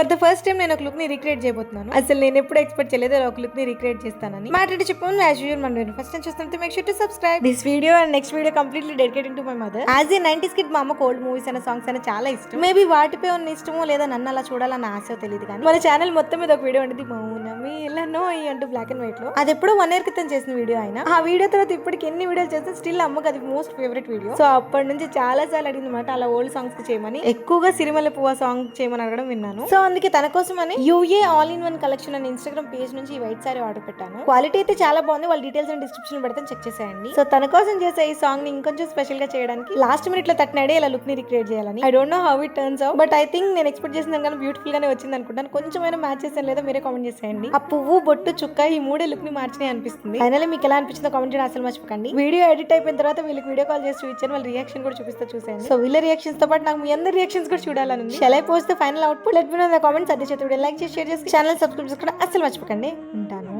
For the first time నేను ఒక look ని రీక్రియేట్ చేయబోతున్నాను. అసలు నేను ఎప్పుడు ఎక్స్పెక్ట్ చేయలేదు ఒక లుక్ ని రీక్రియేట్ చేస్తానని. మ్యాటర్ చెప్పాను యాజ్ యూజువల్ మనం ఫస్ట్ టైం చూస్తుంటే make sure to subscribe this video and next video completely dedicated to my mother. As a 90s kid మా అమ్మకు ఓల్డ్ మూవీస్ అనే సాంగ్స్ అనే చాలా ఇష్టం. మేబీ వాటిపై ఉన్న ఇష్టమో లేదా నన్ను అలా చూడాలన్న ఆశ తెలియదు కానీ మన ఛానల్ మొత్తం మీద ఒక వీడియో ఉంటుంది మౌనమి ఇలా నో అంటూ బ్లాక్ అండ్ వైట్ లో. అది ఎప్పుడో 1 year క్రితం చేసిన వీడియో అయినా ఆ వీడియో తర్వాత ఇప్పటికి ఎన్ని వీడియోలు చేస్తే స్టిల్ అమ్మకి అది మోస్ట్ ఫేవరెట్ వీడియో. సో అప్పటి నుంచి చాలా సార్లు అడిగింది అనమాట అలా ఓల్డ్ సాంగ్స్ చేయమని. ఎక్కువగా సిరిమల్ల పువ్వ సాంగ్ చేయమని అడగడం విన్నాను. సో అందుకే తన కోసం అని UA all in one collection అనే ఇన్స్టాగ్రామ్ పేజ్ నుంచి ఈ వైట్ సారీ ఆర్డర్ పెట్టాను. క్వాలిటీ అయితే చాలా బాగుంది. వాళ్ళ డీటెయిల్స్ అండ్ డిస్క్రిప్షన్ పెడితే చెక్ చేసేయండి. సో తన కోసం చేసే ఈ సాంగ్ ని ఇంకొంచెం స్పెషల్ గా చేయడానికి లాస్ట్ మినిట్ లో తట్టినాడే ఇలా లుక్ ని రిక్రియేట్ చేయాలని. I don't know how it turns out but I think నేను ఎక్స్పెక్ట్ చేసిన దానికన్నా బ్యూటిఫుల్ గానే వచ్చింది అనుకుంటాను. కొంచెమైనా మ్యాచ్ చేసాను లేదా మీరే కామెంట్ చేసేయండి. ఆ పువ్వు బొట్టు చుక్క ఈ మూడే లుక్ ని మార్చినాయి అనిపిస్తుంది. ఫైనల్లీ మీకు ఎలా అనిపించిందో కామెంట్ చేయడం అసలు మర్చిపోకండి. వీడియో ఎడిట్ అయిపోయిన తర్వాత వీళ్ళకి వీడియో కాల్ చేసి చూపించాను. వాళ్ళ రియాక్షన్ కూడా చూపిస్తా చూసాను. సో వీళ్ళ రియాక్షన్స్ తో పాటు నాకు మీ అందరి రియాక్షన్స్ కూడా చూడాలని. Shall I post the final output? Let me know in the comments. అదే చేతి వీడియో లైక్ చేసి షేర్ చేసి ఛానల్ సబ్స్క్రైబ్ చేసుకోవడం అసలు మర్చిపోకండి. ఉంటాను.